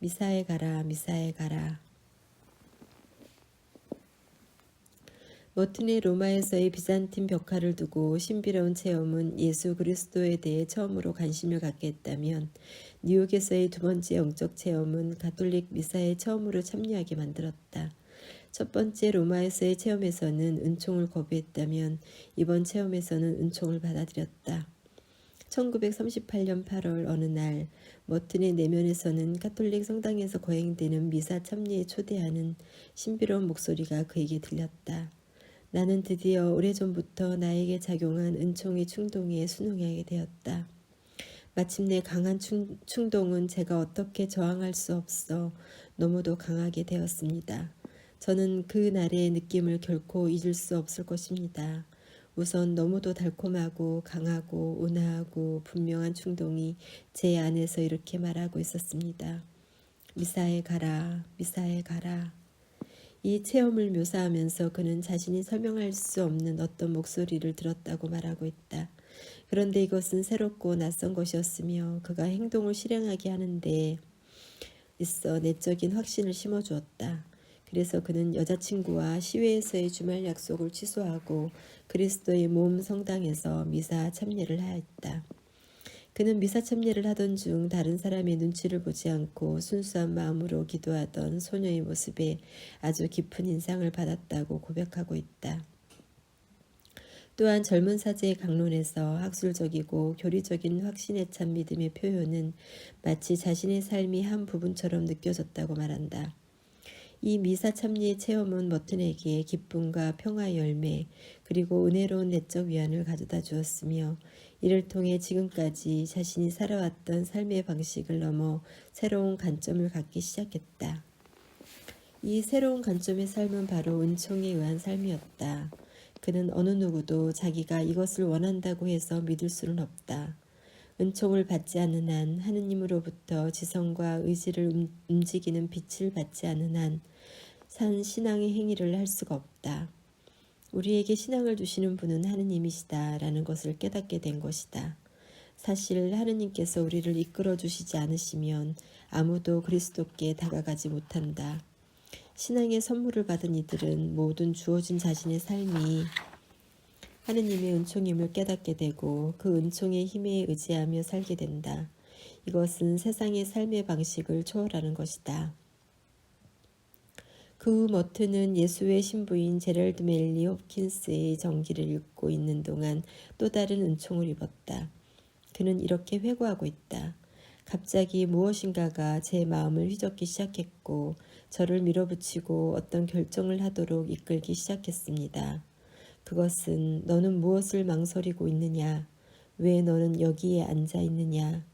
미사에 가라, 미사에 가라. 머튼이 로마에서의 비잔틴 벽화를 두고 신비로운 체험은 예수 그리스도에 대해 처음으로 관심을 갖게 했다면, 뉴욕에서의 두 번째 영적 체험은 가톨릭 미사에 처음으로 참여하게 만들었다. 첫 번째 로마에서의 체험에서는 은총을 거부했다면, 이번 체험에서는 은총을 받아들였다. 1938년 8월 어느 날 머튼의 내면에서는 가톨릭 성당에서 거행되는 미사 참여에 초대하는 신비로운 목소리가 그에게 들렸다. 나는 드디어 오래전부터 나에게 작용한 은총의 충동에 순응하게 되었다. 마침내 강한 충동은 제가 어떻게 저항할 수 없어 너무도 강하게 되었습니다. 저는 그 날의 느낌을 결코 잊을 수 없을 것입니다. 우선 너무도 달콤하고 강하고 온화하고 분명한 충동이 제 안에서 이렇게 말하고 있었습니다. 미사에 가라, 미사에 가라. 이 체험을 묘사하면서 그는 자신이 설명할 수 없는 어떤 목소리를 들었다고 말하고 있다. 그런데 이것은 새롭고 낯선 것이었으며 그가 행동을 실행하게 하는데 있어 내적인 확신을 심어주었다. 그래서 그는 여자친구와 시외에서의 주말 약속을 취소하고 그리스도의 몸 성당에서 미사 참여를 하였다. 그는 미사 참여를 하던 중 다른 사람의 눈치를 보지 않고 순수한 마음으로 기도하던 소녀의 모습에 아주 깊은 인상을 받았다고 고백하고 있다. 또한 젊은 사제의 강론에서 학술적이고 교리적인 확신에 찬 믿음의 표현은 마치 자신의 삶이 한 부분처럼 느껴졌다고 말한다. 이 미사 참여의 체험은 머튼에게 기쁨과 평화의 열매 그리고 은혜로운 내적 위안을 가져다 주었으며 이를 통해 지금까지 자신이 살아왔던 삶의 방식을 넘어 새로운 관점을 갖기 시작했다. 이 새로운 관점의 삶은 바로 은총에 의한 삶이었다. 그는 어느 누구도 자기가 이것을 원한다고 해서 믿을 수는 없다. 은총을 받지 않는 한, 하느님으로부터 지성과 의지를 움직이는 빛을 받지 않는 한, 산 신앙의 행위를 할 수가 없다. 우리에게 신앙을 주시는 분은 하느님이시다 라는 것을 깨닫게 된 것이다. 사실 하느님께서 우리를 이끌어 주시지 않으시면 아무도 그리스도께 다가가지 못한다. 신앙의 선물을 받은 이들은 모든 주어진 자신의 삶이 하느님의 은총임을 깨닫게 되고 그 은총의 힘에 의지하며 살게 된다. 이것은 세상의 삶의 방식을 초월하는 것이다. 그 후 머튼은 예수의 신부인 제럴드 멜리 홉킨스의 전기를 읽고 있는 동안 또 다른 은총을 입었다. 그는 이렇게 회고하고 있다. 갑자기 무엇인가가 제 마음을 휘젓기 시작했고 저를 밀어붙이고 어떤 결정을 하도록 이끌기 시작했습니다. 그것은 너는 무엇을 망설이고 있느냐? 왜 너는 여기에 앉아 있느냐?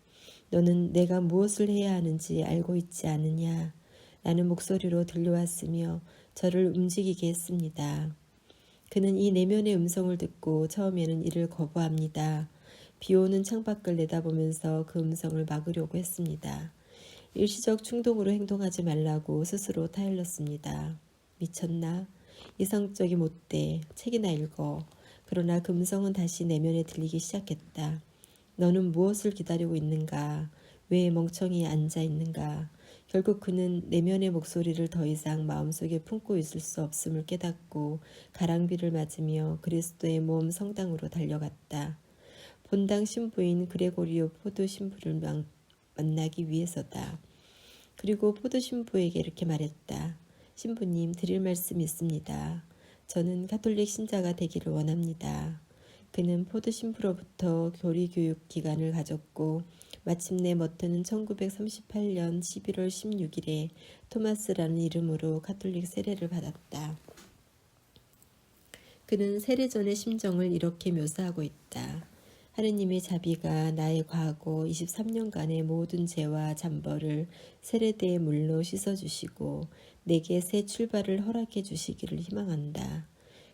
너는 내가 무엇을 해야 하는지 알고 있지 않느냐? 라는 목소리로 들려왔으며 저를 움직이게 했습니다. 그는 이 내면의 음성을 듣고 처음에는 이를 거부합니다. 비오는 창밖을 내다보면서 그 음성을 막으려고 했습니다. 일시적 충동으로 행동하지 말라고 스스로 타일렀습니다. 미쳤나? 이성적이 못돼. 책이나 읽어. 그러나 그 음성은 다시 내면에 들리기 시작했다. 너는 무엇을 기다리고 있는가? 왜 멍청이 앉아 있는가? 결국 그는 내면의 목소리를 더 이상 마음속에 품고 있을 수 없음을 깨닫고 가랑비를 맞으며 그리스도의 몸 성당으로 달려갔다. 본당 신부인 그레고리오 포도 신부를 만나기 위해서다. 그리고 포도 신부에게 이렇게 말했다. 신부님, 드릴 말씀이 있습니다. 저는 가톨릭 신자가 되기를 원합니다. 그는 포도 신부로부터 교리 교육 기간을 가졌고 마침내 머튼은 1938년 11월 16일에 토마스라는 이름으로 가톨릭 세례를 받았다. 그는 세례 전의 심정을 이렇게 묘사하고 있다. 하느님의 자비가 나의 과거 23년간의 모든 죄와 잠벌을 세례대의 물로 씻어주시고 내게 새 출발을 허락해 주시기를 희망한다.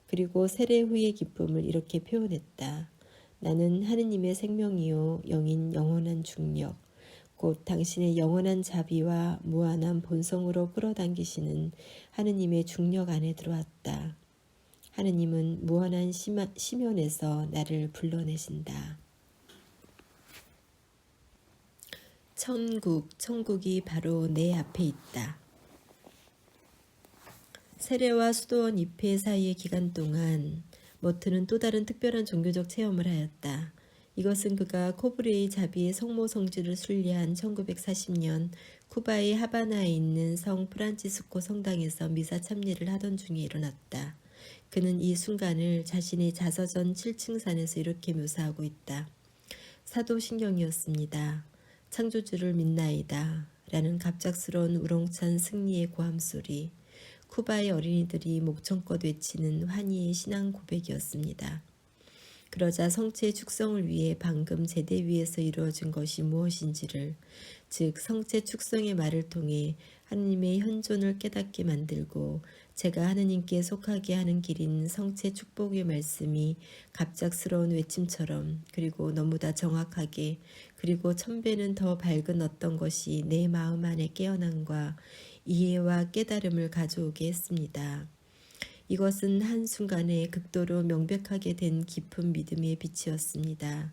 그리고 세례 후의 기쁨을 이렇게 표현했다. 나는 하느님의 생명이요 영인 영원한 중력, 곧 당신의 영원한 자비와 무한한 본성으로 끌어당기시는 하느님의 중력 안에 들어왔다. 하느님은 무한한 심연에서 나를 불러내신다. 천국이 바로 내 앞에 있다. 세례와 수도원 입회 사이의 기간 동안 머트는 또 다른 특별한 종교적 체험을 하였다. 이것은 그가 코브레이 자비의 성모 성지를 순례한 1940년 쿠바의 하바나에 있는 성 프란치스코 성당에서 미사 참례를 하던 중에 일어났다. 그는 이 순간을 자신의 자서전 7층산에서 이렇게 묘사하고 있다. 사도신경이었습니다. 창조주를 믿나이다. 라는 갑작스러운 우렁찬 승리의 고함소리. 쿠바의 어린이들이 목청껏 외치는 환희의 신앙 고백이었습니다. 그러자 성체의 축성을 위해 방금 제대 위에서 이루어진 것이 무엇인지를, 즉 성체 축성의 말을 통해 하느님의 현존을 깨닫게 만들고 제가 하느님께 속하게 하는 길인 성체 축복의 말씀이 갑작스러운 외침처럼, 그리고 너무나 정확하게, 그리고 1000배는 더 밝은 어떤 것이 내 마음 안에 깨어남과 이해와 깨달음을 가져오게 했습니다. 이것은 한순간에 극도로 명백하게 된 깊은 믿음의 빛이었습니다.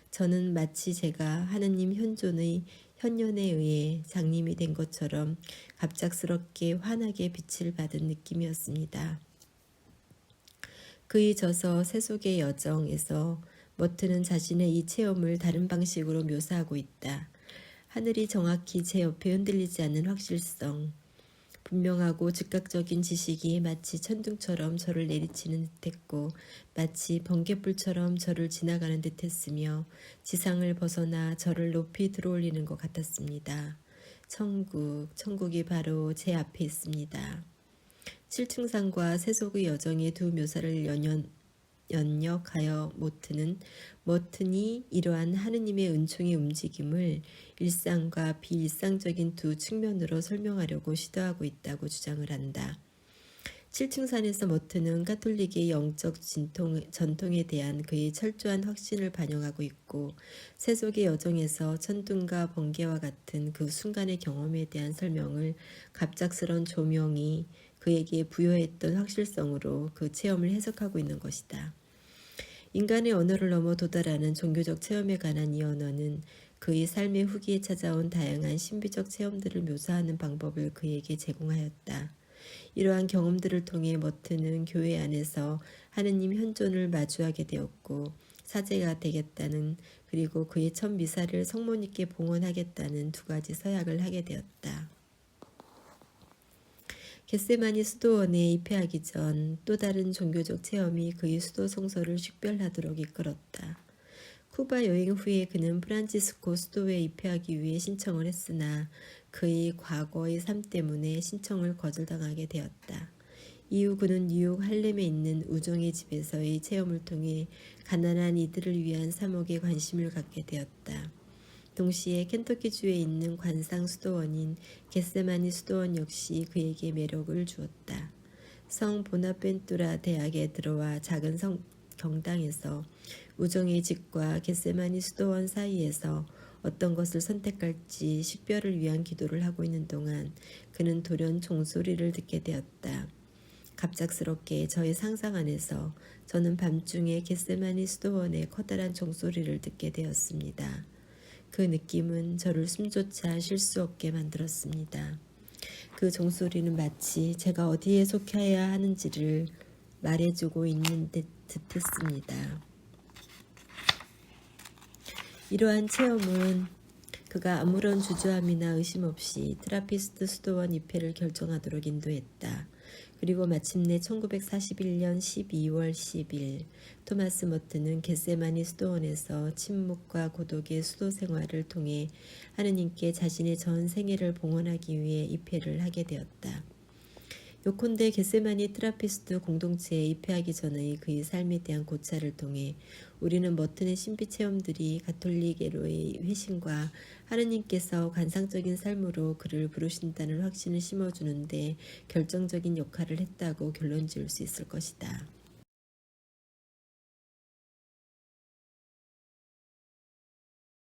저는 마치 제가 하느님 현존의 현현에 의해 장님이 된 것처럼 갑작스럽게 환하게 빛을 받은 느낌이었습니다. 그의 저서 세속의 여정에서 머트는 자신의 이 체험을 다른 방식으로 묘사하고 있다. 하늘이 정확히 제 옆에 흔들리지 않는 확실성, 분명하고 즉각적인 지식이 마치 천둥처럼 저를 내리치는 듯했고 마치 번갯불처럼 저를 지나가는 듯했으며 지상을 벗어나 저를 높이 들어올리는 것 같았습니다. 천국이 바로 제 앞에 있습니다. 7층산과 세속의 여정의 두 묘사를 연역하여 머튼이 이러한 하느님의 은총의 움직임을 일상과 비일상적인 두 측면으로 설명하려고 시도하고 있다고 주장을 한다. 7층산에서 머튼은 가톨릭의 영적 전통에 대한 그의 철저한 확신을 반영하고 있고, 세속의 여정에서 천둥과 번개와 같은 그 순간의 경험에 대한 설명을 갑작스런 조명이 그에게 부여했던 확실성으로 그 체험을 해석하고 있는 것이다. 인간의 언어를 넘어 도달하는 종교적 체험에 관한 이 언어는 그의 삶의 후기에 찾아온 다양한 신비적 체험들을 묘사하는 방법을 그에게 제공하였다. 이러한 경험들을 통해 머튼은 교회 안에서 하느님 현존을 마주하게 되었고, 사제가 되겠다는, 그리고 그의 첫 미사를 성모님께 봉헌하겠다는 두 가지 서약을 하게 되었다. 겟세마니 수도원에 입회하기 전 또 다른 종교적 체험이 그의 수도 성서를 식별하도록 이끌었다. 쿠바 여행 후에 그는 프란치스코 수도에 입회하기 위해 신청을 했으나 그의 과거의 삶 때문에 신청을 거절당하게 되었다. 이후 그는 뉴욕 할렘에 있는 우종의 집에서의 체험을 통해 가난한 이들을 위한 사목에 관심을 갖게 되었다. 동시에 켄터키주에 있는 관상 수도원인 겟세마니 수도원 역시 그에게 매력을 주었다. 성 보나벤투라 대학에 들어와 작은 경당에서 우정의 집과 겟세마니 수도원 사이에서 어떤 것을 선택할지 식별을 위한 기도를 하고 있는 동안 그는 돌연 종소리를 듣게 되었다. 갑작스럽게 저의 상상 안에서 저는 밤중에 겟세마니 수도원의 커다란 종소리를 듣게 되었습니다. 그 느낌은 저를 숨조차 쉴 수 없게 만들었습니다. 그 종소리는 마치 제가 어디에 속해야 하는지를 말해주고 있는 듯했습니다. 이러한 체험은 그가 아무런 주저함이나 의심 없이 트라피스트 수도원 입회를 결정하도록 인도했다. 그리고 마침내 1941년 12월 10일 토마스 머튼은 겟세마니 수도원에서 침묵과 고독의 수도 생활을 통해 하느님께 자신의 전 생애를 봉헌하기 위해 입회를 하게 되었다. 요컨대 겟세마니 트라피스트 공동체에 입회하기 전의 그의 삶에 대한 고찰을 통해 우리는 머튼의 신비 체험들이 가톨릭 에로의 회심과 하느님께서 관상적인 삶으로 그를 부르신다는 확신을 심어주는데 결정적인 역할을 했다고 결론 지을 수 있을 것이다.